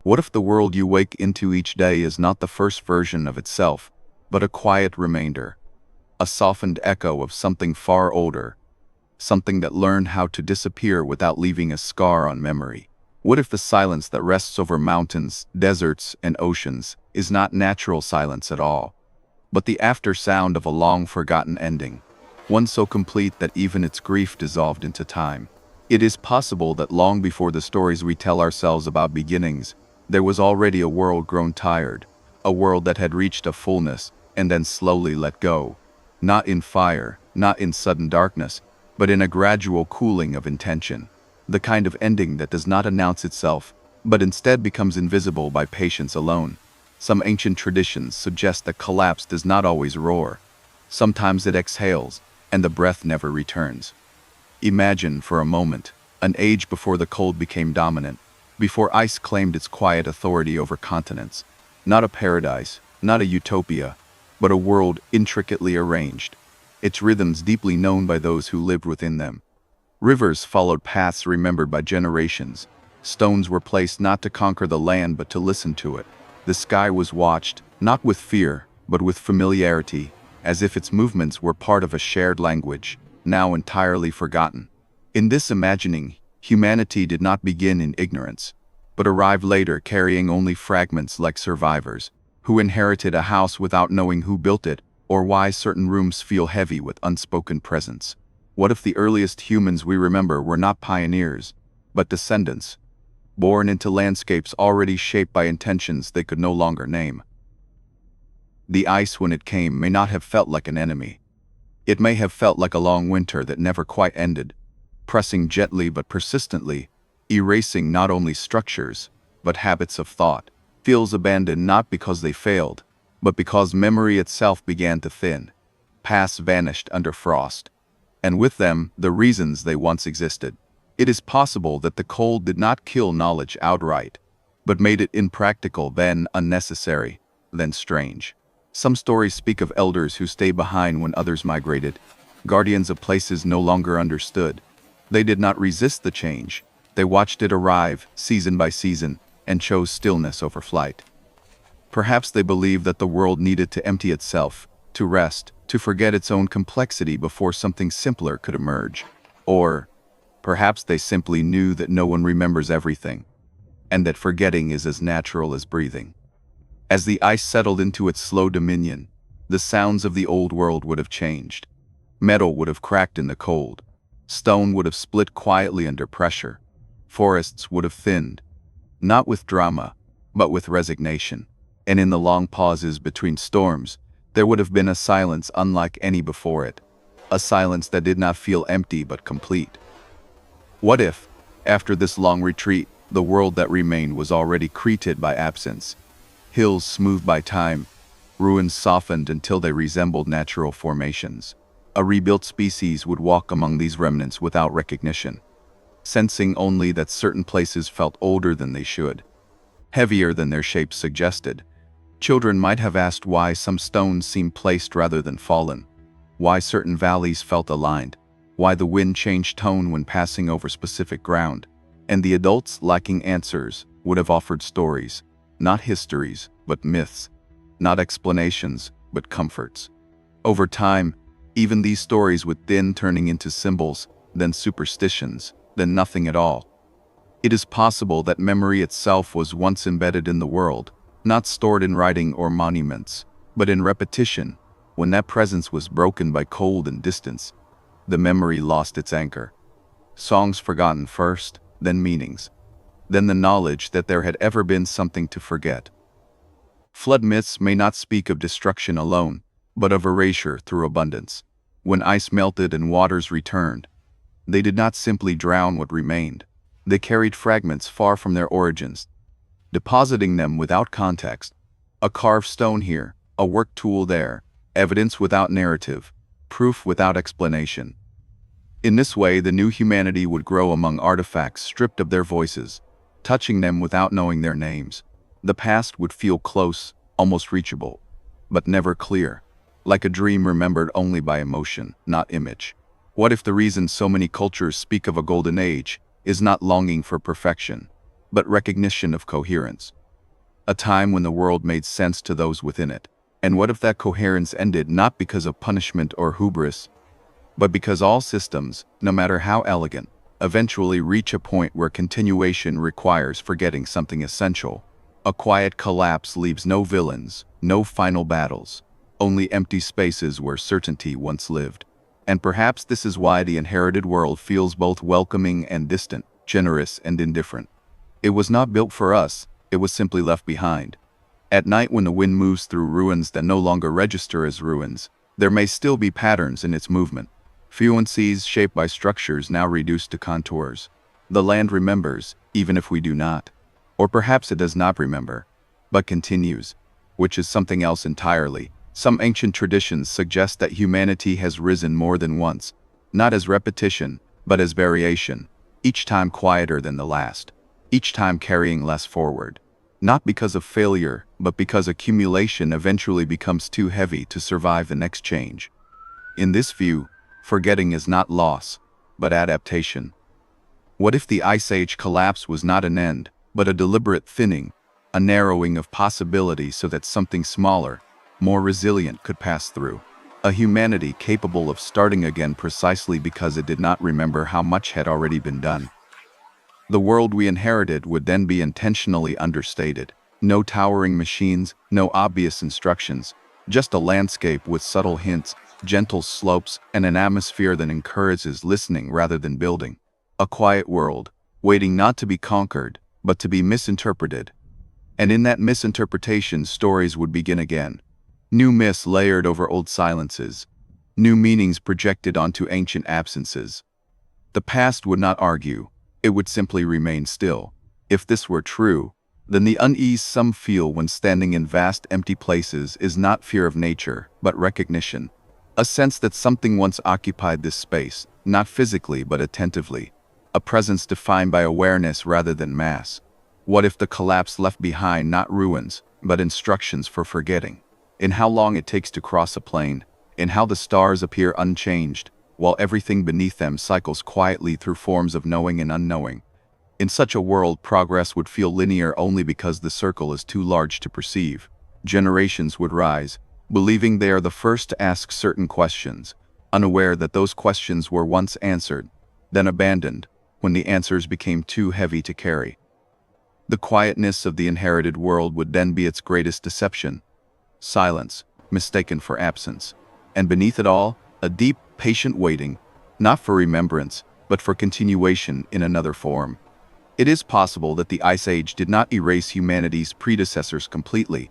What if the world you wake into each day is not the first version of itself, but a quiet remainder, a softened echo of something far older, something that learned how to disappear without leaving a scar on memory? What if the silence that rests over mountains, deserts, and oceans is not natural silence at all, but the after-sound of a long-forgotten ending, one so complete that even its grief dissolved into time? It is possible that long before the stories we tell ourselves about beginnings, there was already a world grown tired, a world that had reached a fullness and then slowly let go, not in fire, not in sudden darkness, but in a gradual cooling of intention, the kind of ending that does not announce itself, but instead becomes invisible by patience alone. Some ancient traditions suggest that collapse does not always roar. Sometimes it exhales, and the breath never returns. Imagine, for a moment, an age before the cold became dominant, before ice claimed its quiet authority over continents. Not a paradise, not a utopia, but a world intricately arranged, its rhythms deeply known by those who lived within them. Rivers followed paths remembered by generations. Stones were placed not to conquer the land but to listen to it. The sky was watched, not with fear, but with familiarity, as if its movements were part of a shared language, now entirely forgotten. In this imagining, humanity did not begin in ignorance, but arrived later carrying only fragments like survivors, who inherited a house without knowing who built it, or why certain rooms feel heavy with unspoken presence. What if the earliest humans we remember were not pioneers, but descendants, born into landscapes already shaped by intentions they could no longer name? The ice, when it came, may not have felt like an enemy. It may have felt like a long winter that never quite ended, pressing gently but persistently, erasing not only structures, but habits of thought. Fields abandoned not because they failed, but because memory itself began to thin. Paths vanished under frost, and with them, the reasons they once existed. It is possible that the cold did not kill knowledge outright, but made it impractical, then unnecessary, then strange. Some stories speak of elders who stayed behind when others migrated, guardians of places no longer understood. They did not resist the change. They watched it arrive, season by season, and chose stillness over flight. Perhaps they believed that the world needed to empty itself, to rest, to forget its own complexity before something simpler could emerge. Or perhaps they simply knew that no one remembers everything, and that forgetting is as natural as breathing. As the ice settled into its slow dominion, the sounds of the old world would have changed. Metal would have cracked in the cold. Stone would have split quietly under pressure. Forests would have thinned, not with drama, but with resignation. And in the long pauses between storms, there would have been a silence unlike any before it, a silence that did not feel empty but complete. What if, after this long retreat, the world that remained was already created by absence? Hills smoothed by time, ruins softened until they resembled natural formations. A rebuilt species would walk among these remnants without recognition, sensing only that certain places felt older than they should, heavier than their shapes suggested. Children might have asked why some stones seemed placed rather than fallen, why certain valleys felt aligned, why the wind changed tone when passing over specific ground, and the adults, lacking answers, would have offered stories, not histories, but myths, not explanations, but comforts. Over time, even these stories would thin, turning into symbols, then superstitions, then nothing at all. It is possible that memory itself was once embedded in the world, not stored in writing or monuments, but in repetition. When that presence was broken by cold and distance, the memory lost its anchor. Songs forgotten first, then meanings, then the knowledge that there had ever been something to forget. Flood myths may not speak of destruction alone, but of erasure through abundance. When ice melted and waters returned, they did not simply drown what remained. They carried fragments far from their origins, depositing them without context. A carved stone here, a work tool there, evidence without narrative, proof without explanation. In this way, the new humanity would grow among artifacts stripped of their voices, touching them without knowing their names. The past would feel close, almost reachable, but never clear, like a dream remembered only by emotion, not image. What if the reason so many cultures speak of a golden age is not longing for perfection, but recognition of coherence? a time when the world made sense to those within it. And what if that coherence ended not because of punishment or hubris, but because all systems, no matter how elegant, eventually reach a point where continuation requires forgetting something essential? A quiet collapse leaves no villains, no final battles, only empty spaces where certainty once lived. And perhaps this is why the inherited world feels both welcoming and distant, generous and indifferent. It was not built for us, it was simply left behind. At night, when the wind moves through ruins that no longer register as ruins, there may still be patterns in its movement. Fluencies shaped by structures now reduced to contours. The land remembers, even if we do not. Or perhaps it does not remember, but continues, which is something else entirely. Some ancient traditions suggest that humanity has risen more than once, not as repetition, but as variation, each time quieter than the last, each time carrying less forward. Not because of failure, but because accumulation eventually becomes too heavy to survive the next change. In this view, forgetting is not loss, but adaptation. What if the Ice Age collapse was not an end, but a deliberate thinning, a narrowing of possibility so that something smaller, more resilient could pass through? A humanity capable of starting again precisely because it did not remember how much had already been done. The world we inherited would then be intentionally understated. No towering machines, no obvious instructions, just a landscape with subtle hints, gentle slopes, and an atmosphere that encourages listening rather than building. A quiet world, waiting not to be conquered, but to be misinterpreted. And in that misinterpretation, stories would begin again. New myths layered over old silences, new meanings projected onto ancient absences. The past would not argue, it would simply remain still. If this were true, then the unease some feel when standing in vast empty places is not fear of nature, but recognition. A sense that something once occupied this space, not physically but attentively. A presence defined by awareness rather than mass. What if the collapse left behind not ruins, but instructions for forgetting? In how long it takes to cross a plain, in how the stars appear unchanged, while everything beneath them cycles quietly through forms of knowing and unknowing. In such a world, progress would feel linear only because the circle is too large to perceive. Generations would rise, believing they are the first to ask certain questions, unaware that those questions were once answered, then abandoned, when the answers became too heavy to carry. The quietness of the inherited world would then be its greatest deception. Silence, mistaken for absence. And beneath it all, a deep, patient waiting, not for remembrance, but for continuation in another form. It is possible that the Ice Age did not erase humanity's predecessors completely,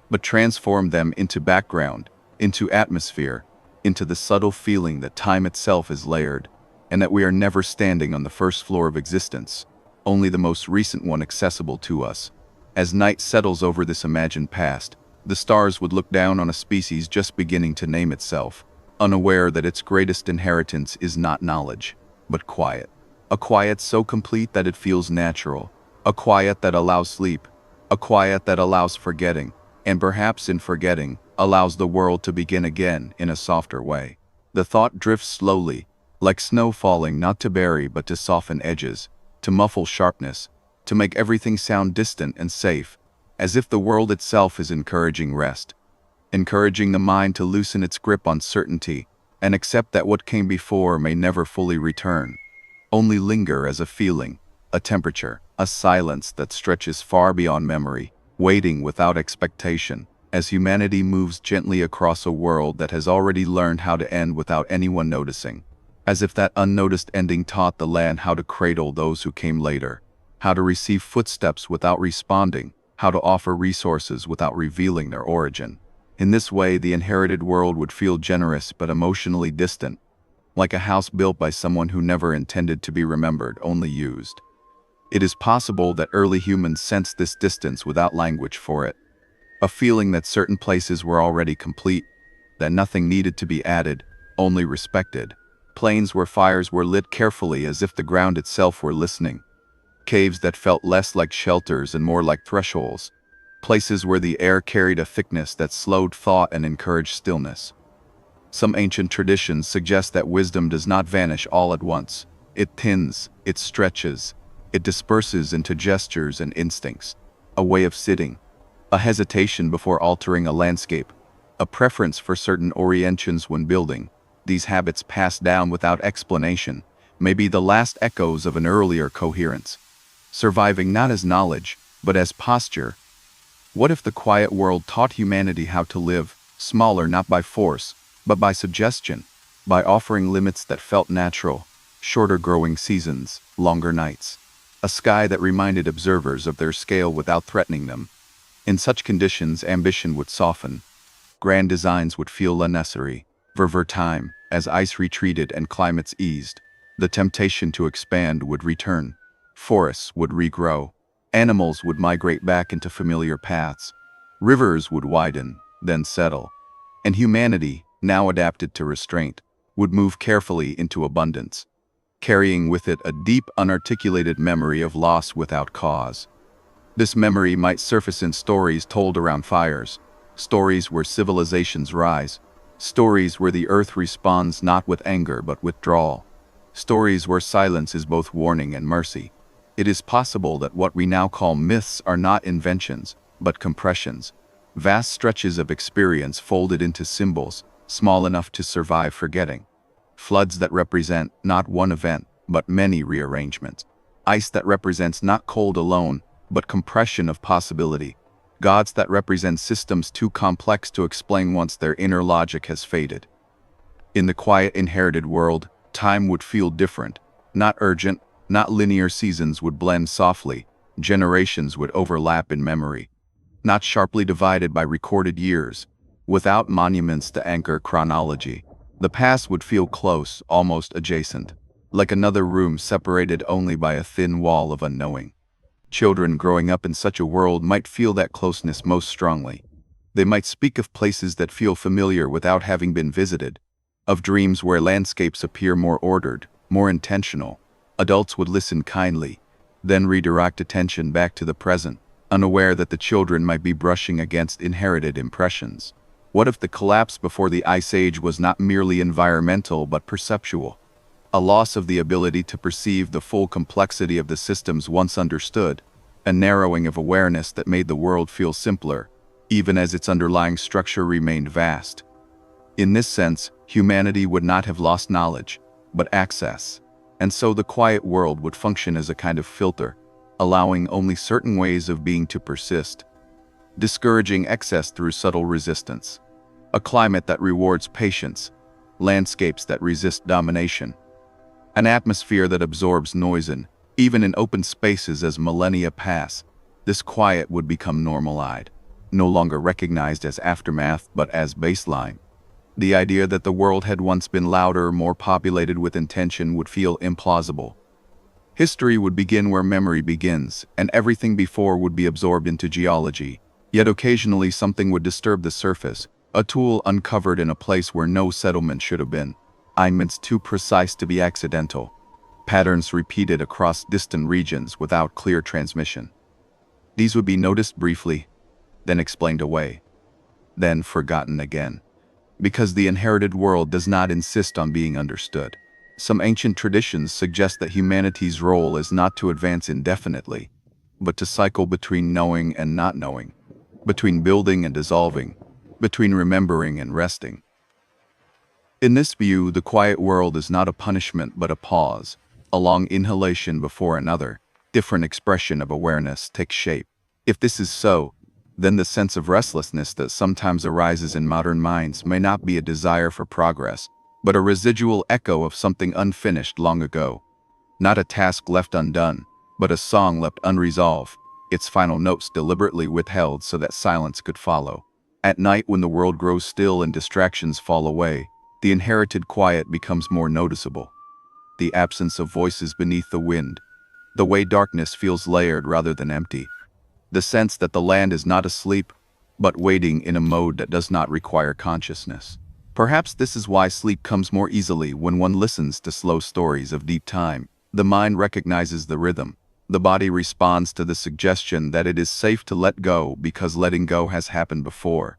but transformed them into background, into atmosphere, into the subtle feeling that time itself is layered, and that we are never standing on the first floor of existence, only the most recent one accessible to us. As night settles over this imagined past, the stars would look down on a species just beginning to name itself, unaware that its greatest inheritance is not knowledge, but quiet. A quiet so complete that it feels natural, a quiet that allows sleep, a quiet that allows forgetting, and perhaps in forgetting, allows the world to begin again in a softer way. The thought drifts slowly, like snow falling not to bury but to soften edges, to muffle sharpness, to make everything sound distant and safe, as if the world itself is encouraging rest, encouraging the mind to loosen its grip on certainty and accept that what came before may never fully return, only linger as a feeling, a temperature, a silence that stretches far beyond memory, waiting without expectation, as humanity moves gently across a world that has already learned how to end without anyone noticing, as if that unnoticed ending taught the land how to cradle those who came later, how to receive footsteps without responding, how to offer resources without revealing their origin. In this way, the inherited world would feel generous but emotionally distant, like a house built by someone who never intended to be remembered, only used. It is possible that early humans sensed this distance without language for it, a feeling that certain places were already complete, that nothing needed to be added, only respected. Plains where fires were lit carefully as if the ground itself were listening. Caves that felt less like shelters and more like thresholds. Places where the air carried a thickness that slowed thought and encouraged stillness. Some ancient traditions suggest that wisdom does not vanish all at once. It thins, it stretches, it disperses into gestures and instincts, a way of sitting, a hesitation before altering a landscape, a preference for certain orientations when building. These habits passed down without explanation may be the last echoes of an earlier coherence, surviving not as knowledge, but as posture. What if the quiet world taught humanity how to live, smaller not by force, but by suggestion, by offering limits that felt natural, shorter growing seasons, longer nights, a sky that reminded observers of their scale without threatening them? In such conditions, ambition would soften. Grand designs would feel unnecessary. For time, as ice retreated and climates eased, the temptation to expand would return. Forests would regrow. Animals would migrate back into familiar paths. Rivers would widen, then settle. And humanity, now adapted to restraint, would move carefully into abundance, carrying with it a deep, unarticulated memory of loss without cause. This memory might surface in stories told around fires, stories where civilizations rise, stories where the earth responds not with anger but withdrawal, stories where silence is both warning and mercy. It is possible that what we now call myths are not inventions, but compressions, vast stretches of experience folded into symbols, small enough to survive forgetting. Floods that represent not one event, but many rearrangements. Ice that represents not cold alone, but compression of possibility. Gods that represent systems too complex to explain once their inner logic has faded. In the quiet inherited world, time would feel different, not urgent, not linear. Seasons would blend softly, generations would overlap in memory, not sharply divided by recorded years. Without monuments to anchor chronology, the past would feel close, almost adjacent, like another room separated only by a thin wall of unknowing. Children growing up in such a world might feel that closeness most strongly. They might speak of places that feel familiar without having been visited, of dreams where landscapes appear more ordered, more intentional. Adults would listen kindly, then redirect attention back to the present, unaware that the children might be brushing against inherited impressions. What if the collapse before the Ice Age was not merely environmental but perceptual? A loss of the ability to perceive the full complexity of the systems once understood, a narrowing of awareness that made the world feel simpler, even as its underlying structure remained vast. In this sense, humanity would not have lost knowledge, but access, and so the quiet world would function as a kind of filter, allowing only certain ways of being to persist, discouraging excess through subtle resistance. A climate that rewards patience, landscapes that resist domination, an atmosphere that absorbs noise in, even in open spaces. As millennia pass, this quiet would become normalized, no longer recognized as aftermath but as baseline. The idea that the world had once been louder, more populated with intention would feel implausible. History would begin where memory begins, and everything before would be absorbed into geology. Yet occasionally something would disturb the surface, a tool uncovered in a place where no settlement should have been. Alignments too precise to be accidental. Patterns repeated across distant regions without clear transmission. These would be noticed briefly, then explained away, then forgotten again. Because the inherited world does not insist on being understood. Some ancient traditions suggest that humanity's role is not to advance indefinitely, but to cycle between knowing and not knowing, between building and dissolving, between remembering and resting. In this view, the quiet world is not a punishment but a pause, a long inhalation before another, different expression of awareness takes shape. If this is so, then the sense of restlessness that sometimes arises in modern minds may not be a desire for progress, but a residual echo of something unfinished long ago. Not a task left undone, but a song left unresolved, its final notes deliberately withheld so that silence could follow. At night, when the world grows still and distractions fall away, the inherited quiet becomes more noticeable. The absence of voices beneath the wind, the way darkness feels layered rather than empty, the sense that the land is not asleep, but waiting in a mode that does not require consciousness. Perhaps this is why sleep comes more easily when one listens to slow stories of deep time. The mind recognizes the rhythm. The body responds to the suggestion that it is safe to let go because letting go has happened before.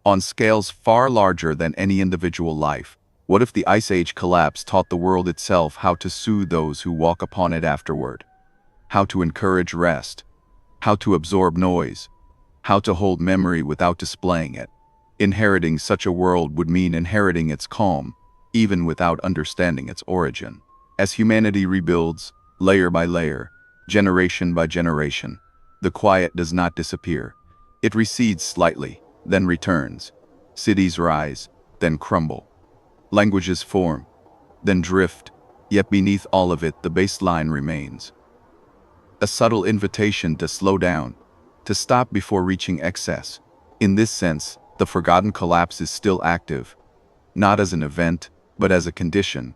On scales far larger than any individual life, what if the Ice Age collapse taught the world itself how to soothe those who walk upon it afterward? How to encourage rest? How to absorb noise? how to hold memory without displaying it. Inheriting such a world would mean inheriting its calm, even without understanding its origin. As humanity rebuilds, layer by layer, generation by generation, the quiet does not disappear. It recedes slightly, then returns. Cities rise, then crumble. Languages form, then drift, yet beneath all of it the baseline remains. A subtle invitation to slow down, to stop before reaching excess. In this sense, the forgotten collapse is still active, not as an event, but as a condition,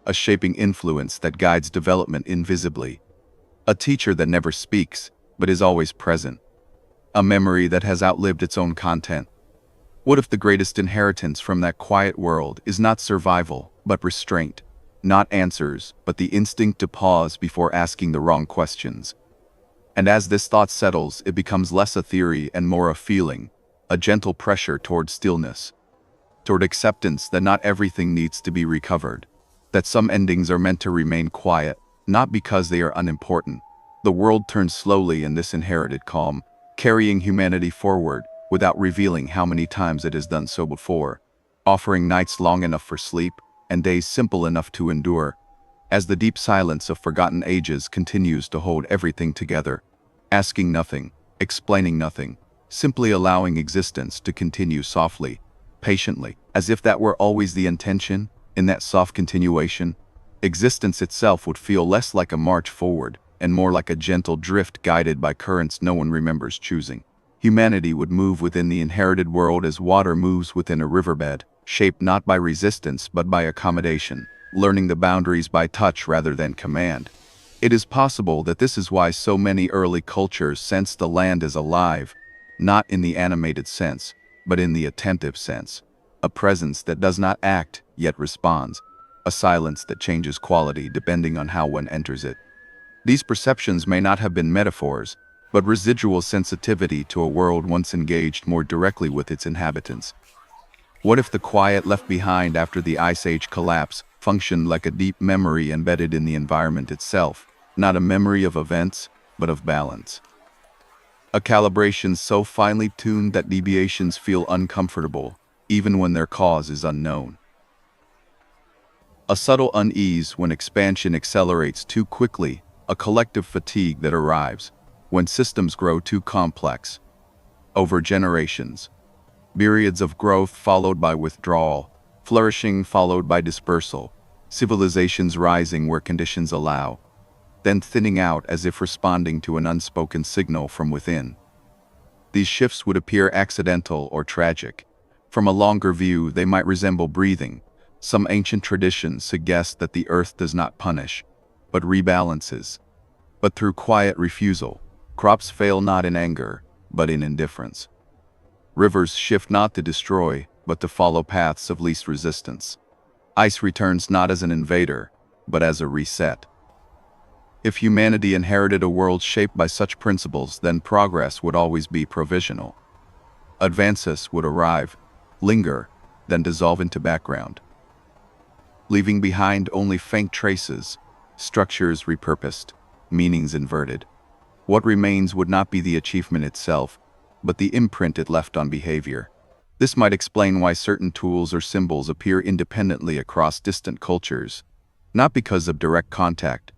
a shaping influence that guides development invisibly, a teacher that never speaks, but is always present, a memory that has outlived its own content. What if the greatest inheritance from that quiet world is not survival, but restraint? Not answers, but the instinct to pause before asking the wrong questions. And as this thought settles, it becomes less a theory and more a feeling, a gentle pressure toward stillness, toward acceptance that not everything needs to be recovered, that some endings are meant to remain quiet, not because they are unimportant. The world turns slowly in this inherited calm, carrying humanity forward without revealing how many times it has done so before, offering nights long enough for sleep and days simple enough to endure, as the deep silence of forgotten ages continues to hold everything together, asking nothing, explaining nothing, simply allowing existence to continue softly, patiently, as if that were always the intention. In that soft continuation, existence itself would feel less like a march forward and more like a gentle drift guided by currents no one remembers choosing. Humanity would move within the inherited world as water moves within a riverbed, shaped not by resistance but by accommodation, learning the boundaries by touch rather than command. It is possible that this is why so many early cultures sense the land is alive, not in the animated sense, but in the attentive sense. A presence that does not act, yet responds. A silence that changes quality depending on how one enters it. These perceptions may not have been metaphors, but residual sensitivity to a world once engaged more directly with its inhabitants. What if the quiet left behind after the Ice Age collapse functioned like a deep memory embedded in the environment itself, not a memory of events, but of balance? A calibration so finely tuned that deviations feel uncomfortable, even when their cause is unknown. A subtle unease when expansion accelerates too quickly, a collective fatigue that arrives when systems grow too complex. Over generations, periods of growth followed by withdrawal, flourishing followed by dispersal, civilizations rising where conditions allow, then thinning out as if responding to an unspoken signal from within. These shifts would appear accidental or tragic. From a longer view, they might resemble breathing. Some ancient traditions suggest that the earth does not punish, but rebalances. But through quiet refusal, crops fail not in anger, but in indifference. Rivers shift not to destroy, but to follow paths of least resistance. Ice returns not as an invader, but as a reset. If humanity inherited a world shaped by such principles, then progress would always be provisional. Advances would arrive, linger, then dissolve into background, leaving behind only faint traces, structures repurposed, meanings inverted. What remains would not be the achievement itself, but the imprint it left on behavior. This might explain why certain tools or symbols appear independently across distant cultures, not because of direct contact,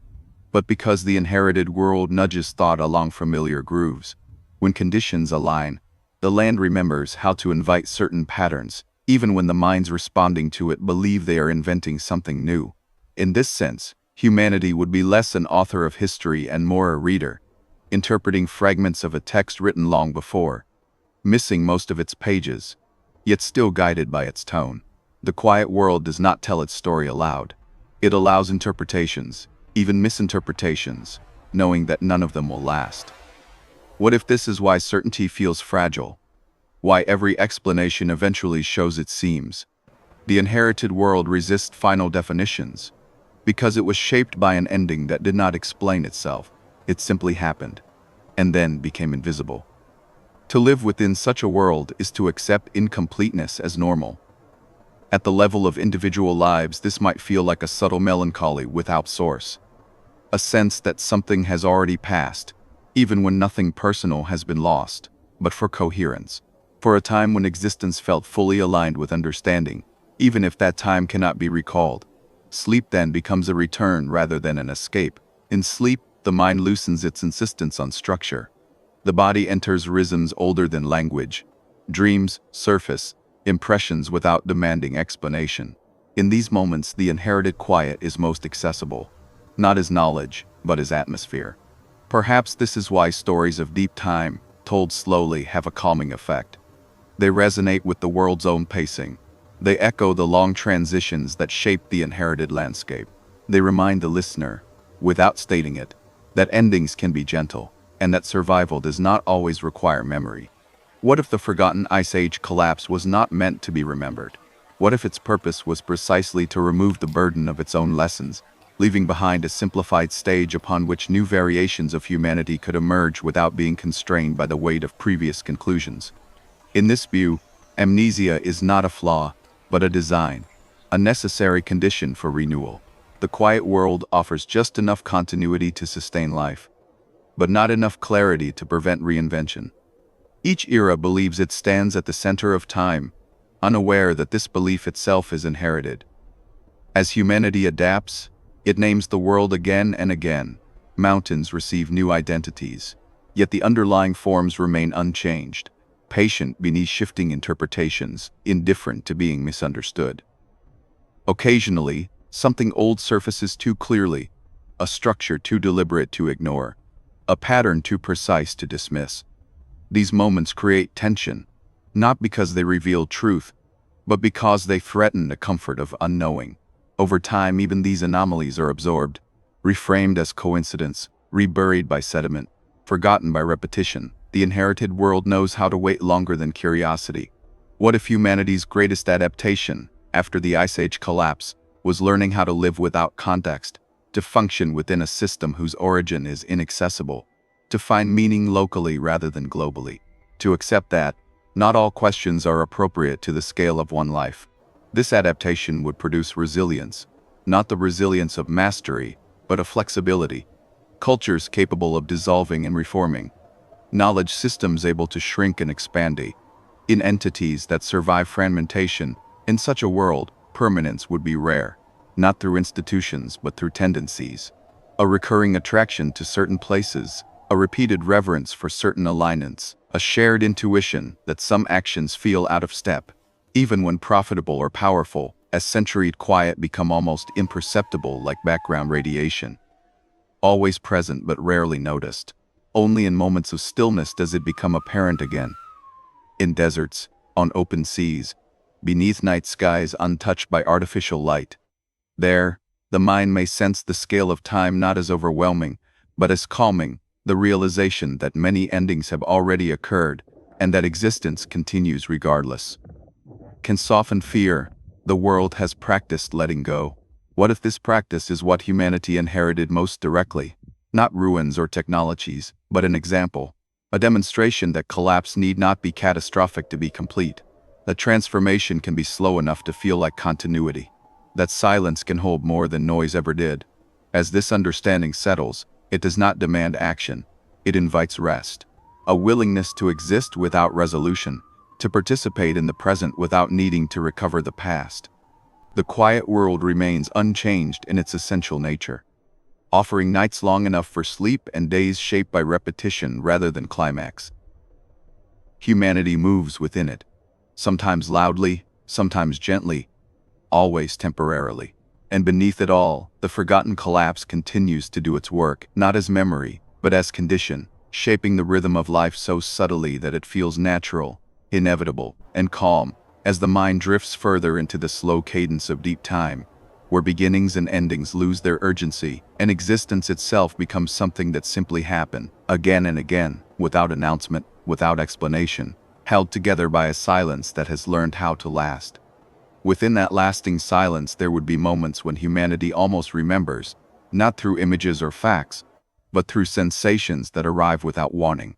but because the inherited world nudges thought along familiar grooves. When conditions align, the land remembers how to invite certain patterns, even when the minds responding to it believe they are inventing something new. In this sense, humanity would be less an author of history and more a reader, interpreting fragments of a text written long before, missing most of its pages, yet still guided by its tone. The quiet world does not tell its story aloud. It allows interpretations, even misinterpretations, knowing that none of them will last. What if this is why certainty feels fragile? Why every explanation eventually shows its seams? The inherited world resists final definitions, because it was shaped by an ending that did not explain itself. It simply happened, and then became invisible. To live within such a world is to accept incompleteness as normal. At the level of individual lives, this might feel like a subtle melancholy without source, a sense that something has already passed, even when nothing personal has been lost. but for coherence. For a time when existence felt fully aligned with understanding, even if that time cannot be recalled. Sleep then becomes a return rather than an escape. In sleep, the mind loosens its insistence on structure. The body enters rhythms older than language. Dreams surface, impressions without demanding explanation. In these moments, the inherited quiet is most accessible, not as knowledge, but as atmosphere. Perhaps this is why stories of deep time, told slowly, have a calming effect. They resonate with the world's own pacing. They echo the long transitions that shape the inherited landscape. They remind the listener, without stating it, that endings can be gentle, and that survival does not always require memory. What if the forgotten Ice Age collapse was not meant to be remembered? What if its purpose was precisely to remove the burden of its own lessons, leaving behind a simplified stage upon which new variations of humanity could emerge without being constrained by the weight of previous conclusions? In this view, amnesia is not a flaw, but a design, a necessary condition for renewal. The quiet world offers just enough continuity to sustain life, but not enough clarity to prevent reinvention. Each era believes it stands at the center of time, unaware that this belief itself is inherited. As humanity adapts, it names the world again and again. Mountains receive new identities, yet the underlying forms remain unchanged, patient beneath shifting interpretations, indifferent to being misunderstood. Occasionally, something old surfaces too clearly, a structure too deliberate to ignore, a pattern too precise to dismiss. These moments create tension, not because they reveal truth, but because they threaten the comfort of unknowing. Over time, even these anomalies are absorbed, reframed as coincidence, reburied by sediment, forgotten by repetition. The inherited world knows how to wait longer than curiosity. What if humanity's greatest adaptation, after the Ice Age collapse, was learning how to live without context, to function within a system whose origin is inaccessible, to find meaning locally rather than globally, to accept that not all questions are appropriate to the scale of one life? This adaptation would produce resilience, not the resilience of mastery, but of flexibility, cultures capable of dissolving and reforming, knowledge systems able to shrink and expand, in entities that survive fragmentation. In such a world, permanence would be rare, not through institutions but through tendencies, a recurring attraction to certain places, a repeated reverence for certain alignments, a shared intuition that some actions feel out of step, even when profitable or powerful, as centuried quiet become almost imperceptible like background radiation. Always present but rarely noticed. Only in moments of stillness does it become apparent again. In deserts, on open seas, beneath night skies untouched by artificial light. There, the mind may sense the scale of time not as overwhelming, but as calming, the realization that many endings have already occurred, and that existence continues regardless. Can soften fear. The world has practiced letting go. What if this practice is what humanity inherited most directly? Not ruins or technologies, but an example, a demonstration that collapse need not be catastrophic to be complete, that transformation can be slow enough to feel like continuity, that silence can hold more than noise ever did. As this understanding settles, it does not demand action, it invites rest, a willingness to exist without resolution, to participate in the present without needing to recover the past. The quiet world remains unchanged in its essential nature, offering nights long enough for sleep and days shaped by repetition rather than climax. Humanity moves within it, sometimes loudly, sometimes gently, always temporarily. And beneath it all, the forgotten collapse continues to do its work, not as memory, but as condition, shaping the rhythm of life so subtly that it feels natural, inevitable, and calm, as the mind drifts further into the slow cadence of deep time, where beginnings and endings lose their urgency, and existence itself becomes something that simply happens, again and again, without announcement, without explanation, held together by a silence that has learned how to last. Within that lasting silence there would be moments when humanity almost remembers, not through images or facts, but through sensations that arrive without warning.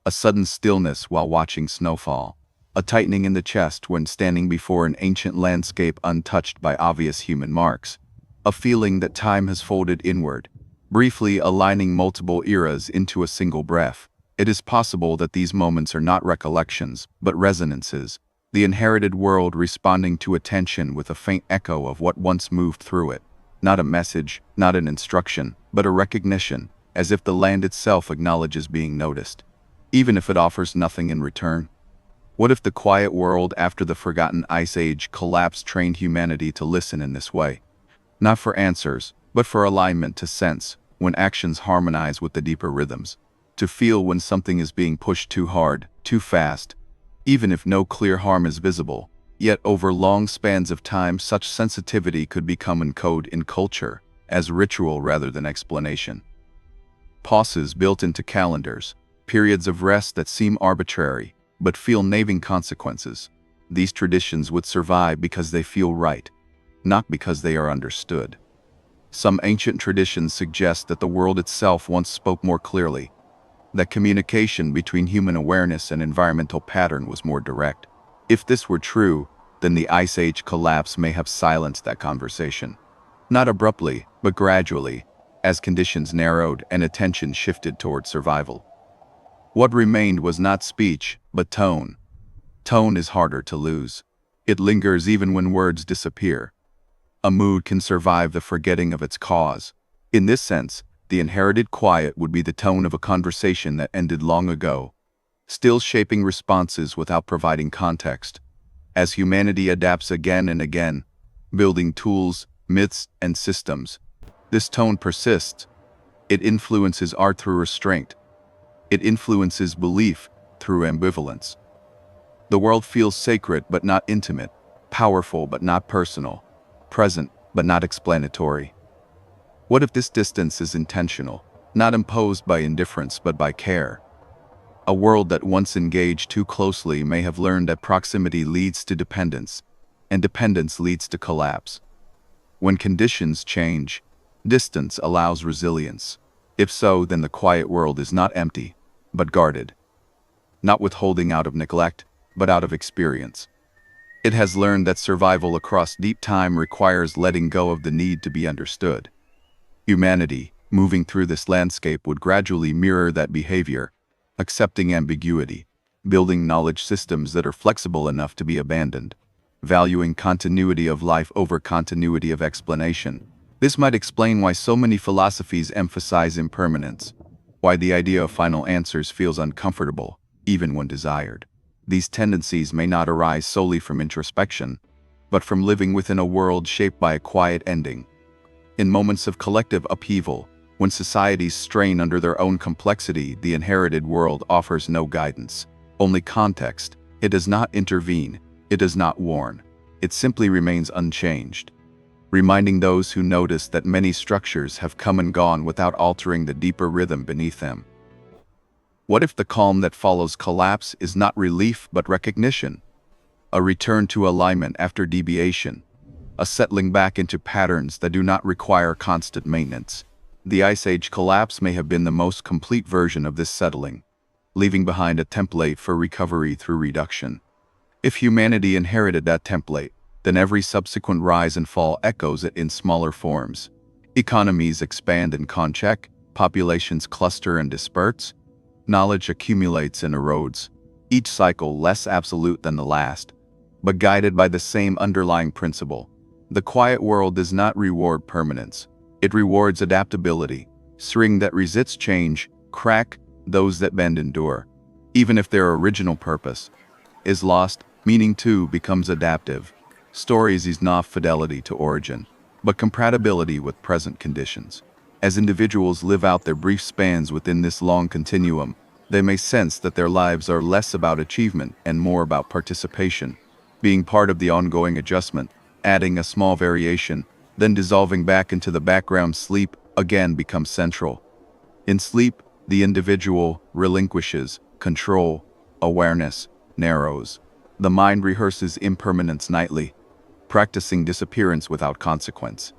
A sudden stillness while watching snowfall, a tightening in the chest when standing before an ancient landscape untouched by obvious human marks, a feeling that time has folded inward, briefly aligning multiple eras into a single breath. It is possible that these moments are not recollections, but resonances, the inherited world responding to attention with a faint echo of what once moved through it. Not a message, not an instruction, but a recognition, as if the land itself acknowledges being noticed, even if it offers nothing in return. What if the quiet world after the forgotten Ice Age collapse trained humanity to listen in this way? Not for answers, but for alignment, to sense when actions harmonize with the deeper rhythms, to feel when something is being pushed too hard, too fast, even if no clear harm is visible. Yet over long spans of time, such sensitivity could become encoded in culture as ritual rather than explanation. Pauses built into calendars, periods of rest that seem arbitrary but feel nagging consequences. These traditions would survive because they feel right, not because they are understood. Some ancient traditions suggest that the world itself once spoke more clearly, that communication between human awareness and environmental pattern was more direct. If this were true, then the Ice Age collapse may have silenced that conversation. Not abruptly, but gradually, as conditions narrowed and attention shifted toward survival. What remained was not speech, but tone. Tone is harder to lose. It lingers even when words disappear. A mood can survive the forgetting of its cause. In this sense, the inherited quiet would be the tone of a conversation that ended long ago, still shaping responses without providing context. As humanity adapts again and again, building tools, myths, and systems, this tone persists. It influences art through restraint. It influences belief through ambivalence. The world feels sacred but not intimate, powerful but not personal, present but not explanatory. What if this distance is intentional, not imposed by indifference but by care? A world that once engaged too closely may have learned that proximity leads to dependence, and dependence leads to collapse. When conditions change, distance allows resilience. If so, then the quiet world is not empty, but guarded. Not withholding out of neglect, but out of experience. It has learned that survival across deep time requires letting go of the need to be understood. Humanity, moving through this landscape, would gradually mirror that behavior, accepting ambiguity, building knowledge systems that are flexible enough to be abandoned, valuing continuity of life over continuity of explanation. This might explain why so many philosophies emphasize impermanence, why the idea of final answers feels uncomfortable, even when desired. These tendencies may not arise solely from introspection, but from living within a world shaped by a quiet ending. In moments of collective upheaval, when societies strain under their own complexity, the inherited world offers no guidance, only context. It does not intervene, it does not warn, it simply remains unchanged, reminding those who notice that many structures have come and gone without altering the deeper rhythm beneath them. What if the calm that follows collapse is not relief but recognition? A return to alignment after deviation, a settling back into patterns that do not require constant maintenance. The Ice Age collapse may have been the most complete version of this settling, leaving behind a template for recovery through reduction. If humanity inherited that template, then every subsequent rise and fall echoes it in smaller forms. Economies expand and concheck, populations cluster and disperse, knowledge accumulates and erodes, each cycle less absolute than the last, but guided by the same underlying principle. The quiet world does not reward permanence. It rewards adaptability. String that resists change, crack, those that bend endure. Even if their original purpose is lost, meaning too becomes adaptive. Stories is not fidelity to origin, but compatibility with present conditions. As individuals live out their brief spans within this long continuum, they may sense that their lives are less about achievement and more about participation, being part of the ongoing adjustment, adding a small variation, then dissolving back into the background. Sleep again becomes central. In sleep, the individual relinquishes control, awareness narrows. The mind rehearses impermanence nightly, practicing disappearance without consequence.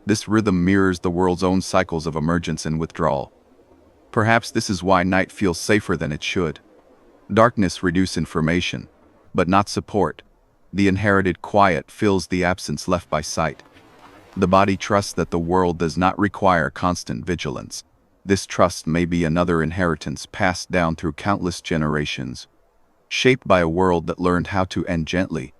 This rhythm mirrors the world's own cycles of emergence and withdrawal. Perhaps this is why night feels safer than it should. Darkness reduces information, but not support. The inherited quiet fills the absence left by sight. The body trusts that the world does not require constant vigilance. This trust may be another inheritance passed down through countless generations, shaped by a world that learned how to end gently.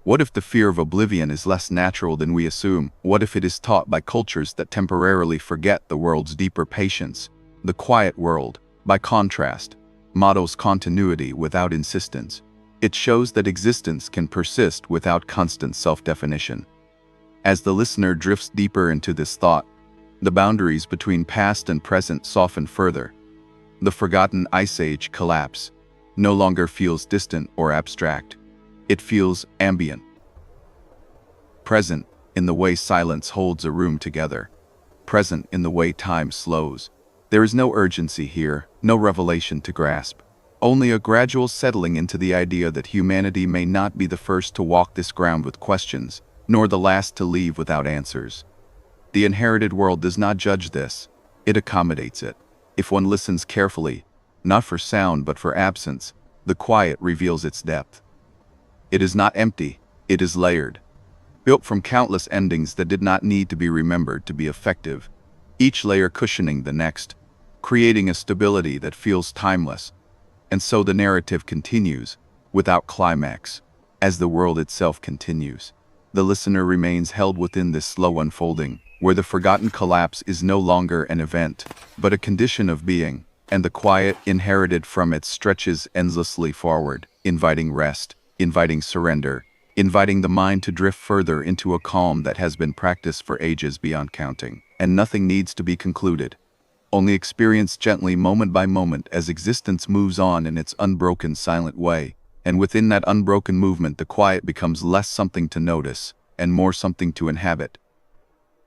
What if the fear of oblivion is less natural than we assume? What if it is taught by cultures that temporarily forget the world's deeper patience? The quiet world, by contrast, models continuity without insistence. It shows that existence can persist without constant self-definition. As the listener drifts deeper into this thought, the boundaries between past and present soften further. The forgotten Ice Age collapse no longer feels distant or abstract. It feels ambient, present in the way silence holds a room together, present in the way time slows. There is no urgency here, no revelation to grasp, only a gradual settling into the idea that humanity may not be the first to walk this ground with questions, nor the last to leave without answers. The inherited world does not judge this, it accommodates it. If one listens carefully, not for sound but for absence, the quiet reveals its depth. It is not empty, it is layered, built from countless endings that did not need to be remembered to be effective, each layer cushioning the next, creating a stability that feels timeless. And so the narrative continues, without climax, as the world itself continues. The listener remains held within this slow unfolding, where the forgotten collapse is no longer an event, but a condition of being, and the quiet inherited from it stretches endlessly forward, inviting rest, inviting surrender, inviting the mind to drift further into a calm that has been practiced for ages beyond counting. And nothing needs to be concluded, only experienced gently moment by moment as existence moves on in its unbroken silent way. And within that unbroken movement, the quiet becomes less something to notice, and more something to inhabit.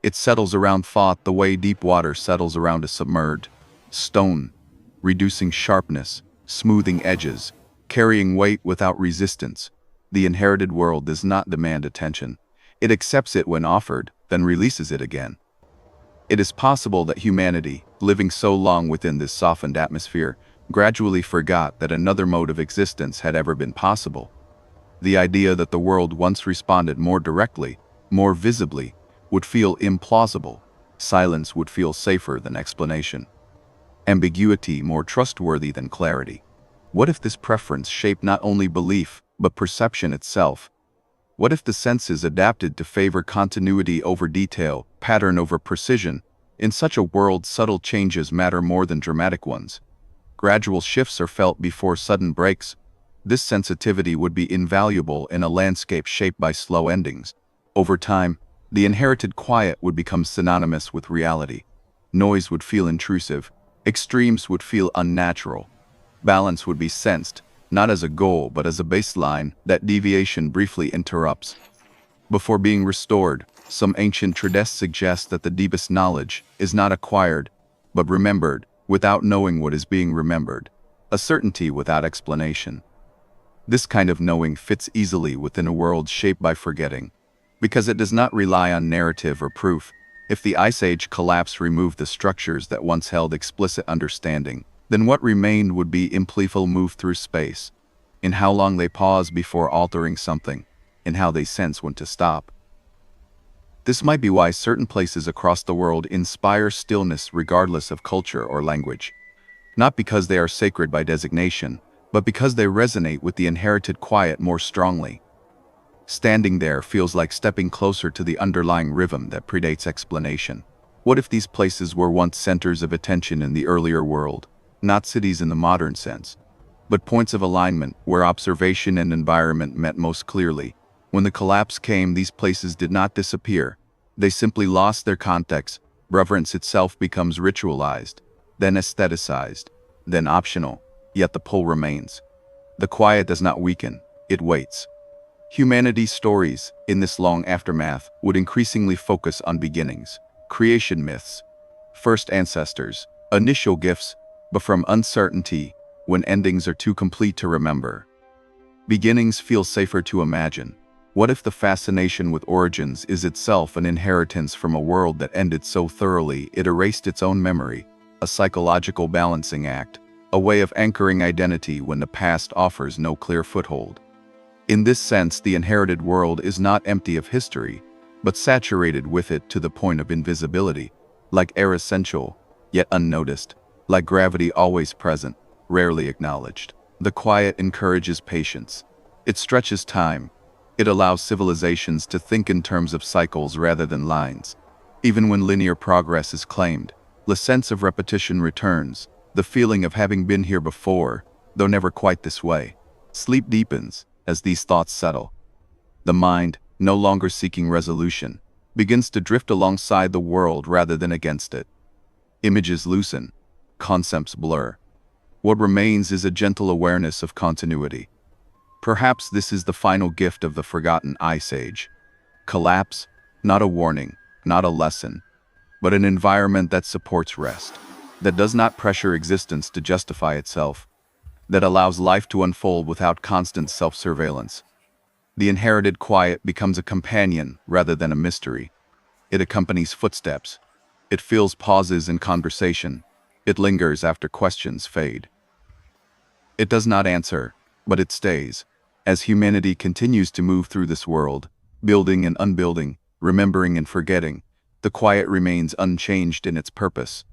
It settles around thought the way deep water settles around a submerged stone, reducing sharpness, smoothing edges, carrying weight without resistance. The inherited world does not demand attention. It accepts it when offered, then releases it again. It is possible that humanity, living so long within this softened atmosphere, gradually forgot that another mode of existence had ever been possible. The idea that the world once responded more directly, more visibly, would feel implausible. Silence would feel safer than explanation. Ambiguity more trustworthy than clarity. What if this preference shaped not only belief, but perception itself? What if the senses adapted to favor continuity over detail, pattern over precision? In such a world, subtle changes matter more than dramatic ones. Gradual shifts are felt before sudden breaks. This sensitivity would be invaluable in a landscape shaped by slow endings. Over time, the inherited quiet would become synonymous with reality. Noise would feel intrusive. Extremes would feel unnatural. Balance would be sensed, not as a goal but as a baseline that deviation briefly interrupts. Before being restored, some ancient traditions suggest that the deepest knowledge is not acquired, but remembered without knowing what is being remembered, a certainty without explanation. This kind of knowing fits easily within a world shaped by forgetting, because it does not rely on narrative or proof. If the Ice Age collapse removed the structures that once held explicit understanding, then what remained would be implicit move through space, in how long they pause before altering something, in how they sense when to stop. This might be why certain places across the world inspire stillness regardless of culture or language, not because they are sacred by designation, but because they resonate with the inherited quiet more strongly. Standing there feels like stepping closer to the underlying rhythm that predates explanation. What if these places were once centers of attention in the earlier world, not cities in the modern sense, but points of alignment where observation and environment met most clearly? When the collapse came, these places did not disappear. They simply lost their context. Reverence itself becomes ritualized, then aestheticized, then optional, yet the pull remains. The quiet does not weaken, it waits. Humanity's stories, in this long aftermath, would increasingly focus on beginnings, creation myths, first ancestors, initial gifts, but from uncertainty, when endings are too complete to remember. Beginnings feel safer to imagine. What if the fascination with origins is itself an inheritance from a world that ended so thoroughly it erased its own memory, a psychological balancing act, a way of anchoring identity when the past offers no clear foothold? In this sense, the inherited world is not empty of history, but saturated with it to the point of invisibility. Like air essential, yet unnoticed, like gravity always present, rarely acknowledged. The quiet encourages patience. It stretches time. It allows civilizations to think in terms of cycles rather than lines. Even when linear progress is claimed, the sense of repetition returns, the feeling of having been here before, though never quite this way. Sleep deepens as these thoughts settle. The mind, no longer seeking resolution, begins to drift alongside the world rather than against it. Images loosen, concepts blur. What remains is a gentle awareness of continuity. Perhaps this is the final gift of the forgotten Ice Age. Collapse, not a warning, not a lesson, but an environment that supports rest, that does not pressure existence to justify itself, that allows life to unfold without constant self-surveillance. The inherited quiet becomes a companion rather than a mystery. It accompanies footsteps. It fills pauses in conversation. It lingers after questions fade. It does not answer, but it stays. As humanity continues to move through this world, building and unbuilding, remembering and forgetting, the quiet remains unchanged in its purpose.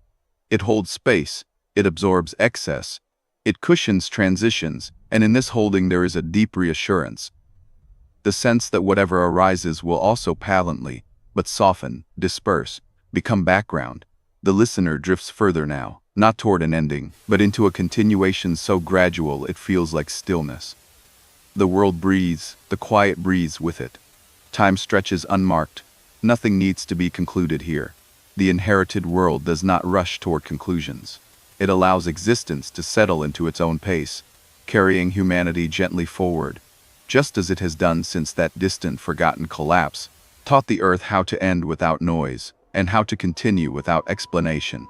It holds space, it absorbs excess, it cushions transitions, and in this holding there is a deep reassurance. The sense that whatever arises will also palpably, but soften, disperse, become background. The listener drifts further now, not toward an ending, but into a continuation so gradual it feels like stillness. The world breathes, the quiet breathes with it. Time stretches unmarked. Nothing needs to be concluded here. The inherited world does not rush toward conclusions. It allows existence to settle into its own pace, carrying humanity gently forward, just as it has done since that distant, forgotten collapse, taught the earth how to end without noise, and how to continue without explanation.